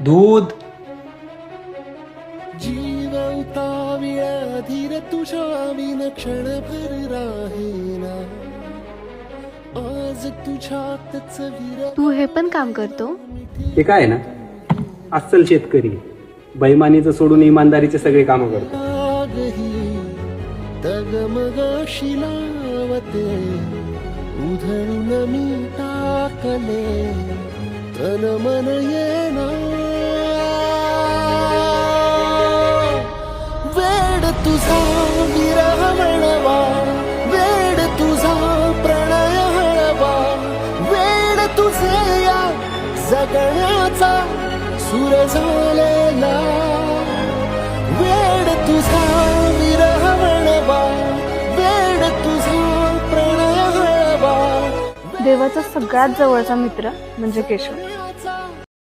दूध. जीवताविया धीर तुझ्या विन क्षणभर राहीना आज तुझ्यातच विर तू हे पण काम करतो? ते काय आहे ना, अस्सल शेतकरी, बैमानीचं सोडून इमानदारीचे सगळे कामं करतो. आगही डगमगाशी लावते उधळून मी टाकले तन मन येना वेड तुझा विरह वळवा वेड तुझा प्रणय हळवा वेड तुझे या जगण्याचा सूर झालेला वेड तुझा विरह वळवा वेड तुझा प्रणय हळवा देवाचा सगळ्यात जवळचा मित्र म्हणजे केशव.